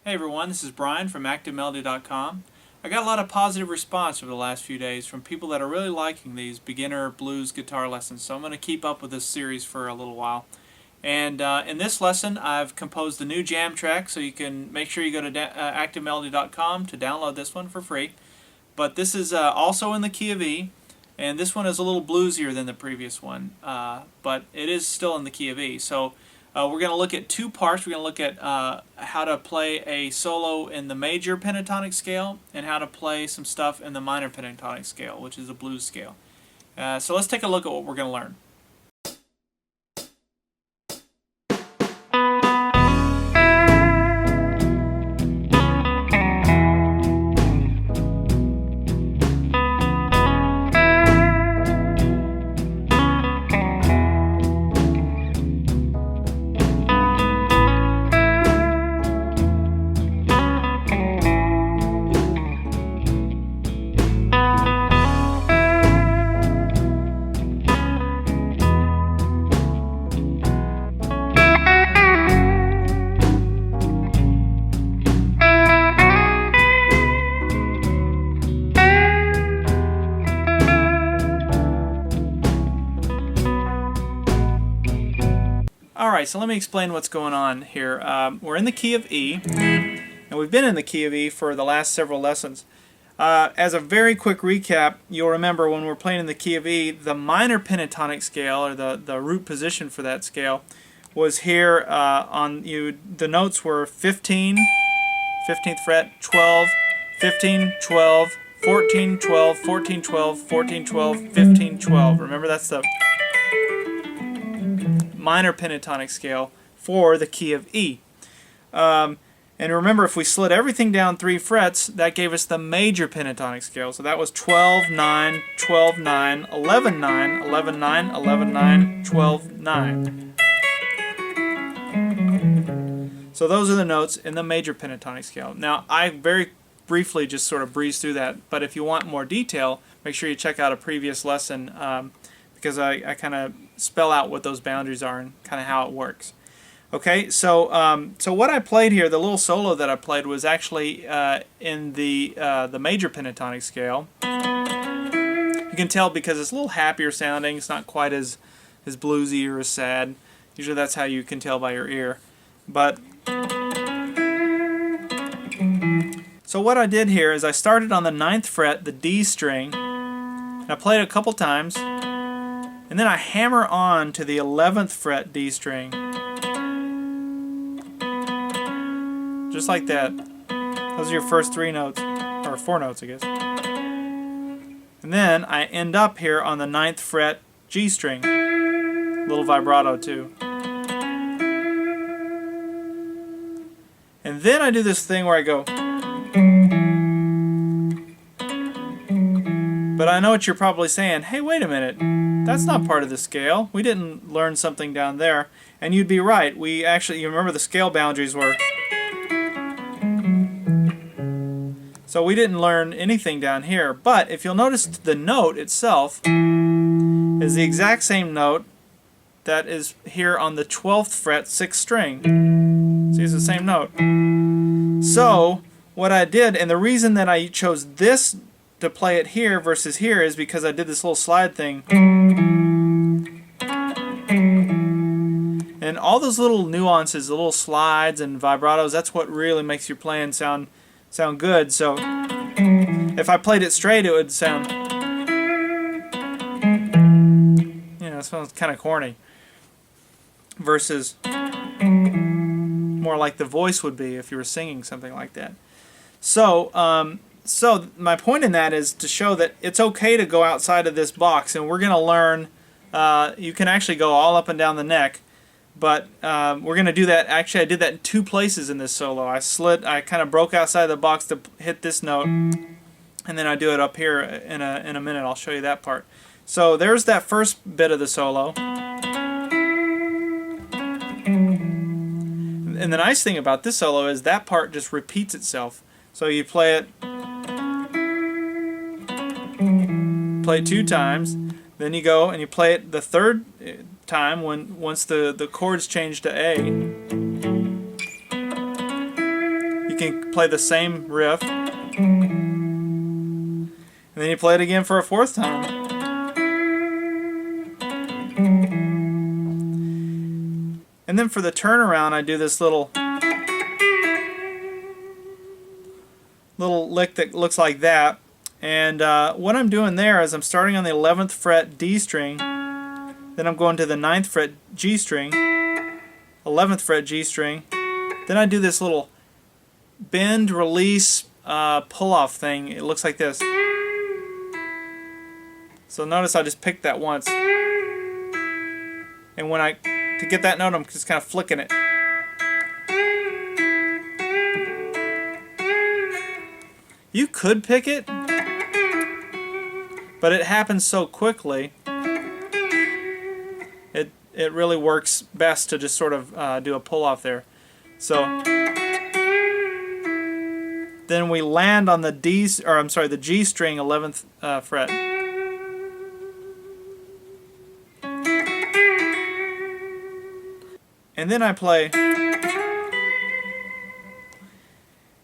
Hey everyone, this is Brian from ActiveMelody.com. I got a lot of positive response over the last few days from people that are really liking these beginner blues guitar lessons, so I'm going to keep up with this series for a little while. And in this lesson I've composed a new jam track, so you can make sure you go to ActiveMelody.com to download this one for free. But this is also in the key of E, and this one is a little bluesier than the previous one, but it is still in the key of E. So we're going to look at two parts. We're going to look at how to play a solo in the major pentatonic scale and how to play some stuff in the minor pentatonic scale, which is a blues scale. So let's take a look at what we're going to learn. Alright, so let me explain what's going on here. We're in the key of E, and we've been in the key of E for the last several lessons. As a very quick recap, you'll remember when we're playing in the key of E, the minor pentatonic scale, or the root position for that scale, was here the notes were 15, 15th fret, 12, 15, 12, 14, 12, 14, 12, 14, 12, 15, 12. Remember, that's the minor pentatonic scale for the key of E. And remember, if we slid everything down 3 frets, that gave us the major pentatonic scale. So that was 12, 9, 12, 9, 11, 9, 11, 9, 11, 9, 12, 9. So those are the notes in the major pentatonic scale. Now, I very briefly just sort of breezed through that, but if you want more detail, make sure you check out a previous lesson because I kind of spell out what those boundaries are and kind of how it works. Okay, so so what I played here, the little solo that I played, was actually in the major pentatonic scale. You can tell because it's a little happier sounding. It's not quite as bluesy or as sad. Usually that's how you can tell by your ear. But so what I did here is I started on the 9th fret, the D string, and I played it a couple times. And then I hammer on to the 11th fret D string. Just like that. Those are your first 3 notes, or 4 notes, I guess. And then I end up here on the 9th fret G string. A little vibrato too. And then I do this thing where I go. But I know what you're probably saying. Hey, wait a minute. That's not part of the scale. We didn't learn something down there. And you'd be right. We actually, you remember the scale boundaries were. So we didn't learn anything down here. But if you'll notice, the note itself is the exact same note that is here on the 12th fret 6th string. See, it's the same note. So what I did, and the reason that I chose this to play it here versus here is because I did this little slide thing. And all those little nuances, the little slides and vibratos, that's what really makes your playing sound good. So if I played it straight, it would sound, it sounds kind of corny. Versus more like the voice would be if you were singing something like that. So so my point in that is to show that it's okay to go outside of this box, and we're going to learn, you can actually go all up and down the neck, but we're going to do that. Actually, I did that in 2 places in this solo. I kind of broke outside the box to hit this note, and then I do it up here in a minute. I'll show you that part. So there's that first bit of the solo. And the nice thing about this solo is that part just repeats itself. So you play it 2 times, then you go and you play it the 3rd time once the chords change to A. you can play the same riff, and then you play it again for a fourth time. And then for the turnaround, I do this little lick that looks like that. And what I'm doing there is I'm starting on the 11th fret D string, then I'm going to the 9th fret G string, 11th fret G string, then I do this little bend, release, pull-off thing. It looks like this. So notice I just picked that once. And when to get that note, I'm just kind of flicking it. You could pick it, but it happens so quickly. It really works best to just sort of do a pull-off there. So then we land on the the G string 11th fret. And then I play.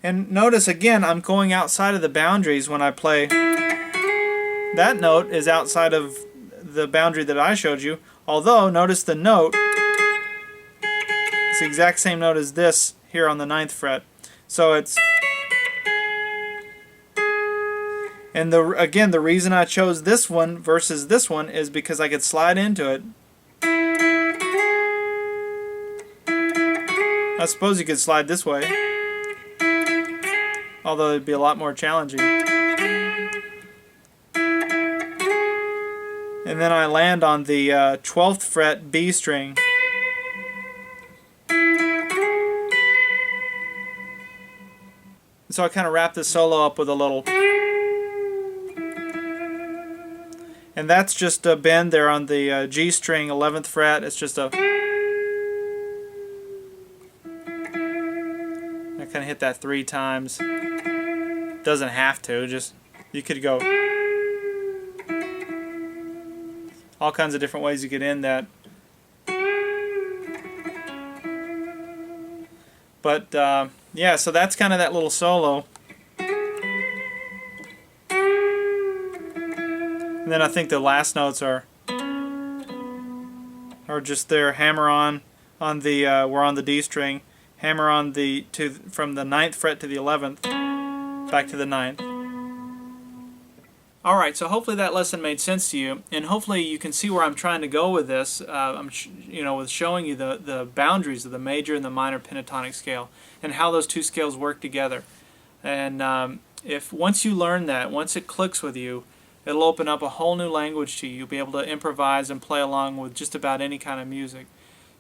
And notice again, I'm going outside of the boundaries when I play. That note is outside of the boundary that I showed you. Although, notice the note, it's the exact same note as this here on the 9th fret. So it's, and again, the reason I chose this one versus this one is because I could slide into it. I suppose you could slide this way, although it'd be a lot more challenging. And then I land on the 12th fret B string. So I kind of wrap this solo up with a little. And that's just a bend there on the G string 11th fret. It's just a. I kind of hit that 3 times. Doesn't have to, just you could go. All kinds of different ways you could end that. But yeah, so that's kind of that little solo. And then I think the last notes are just there. Hammer on the we're on the D string. Hammer on from the 9th fret to the 11th, back to the 9th. Alright, so hopefully that lesson made sense to you, and hopefully you can see where I'm trying to go with this. With showing you the boundaries of the major and the minor pentatonic scale, and how those two scales work together. And if once you learn that, once it clicks with you, it'll open up a whole new language to you. You'll be able to improvise and play along with just about any kind of music.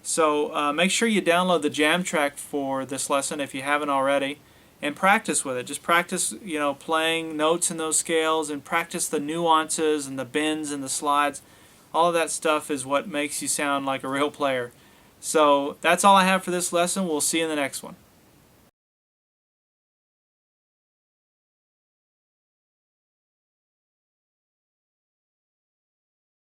So make sure you download the jam track for this lesson if you haven't already, and practice with it. Just practice, playing notes in those scales, and practice the nuances and the bends and the slides. All of that stuff is what makes you sound like a real player. So that's all I have for this lesson. We'll see you in the next one.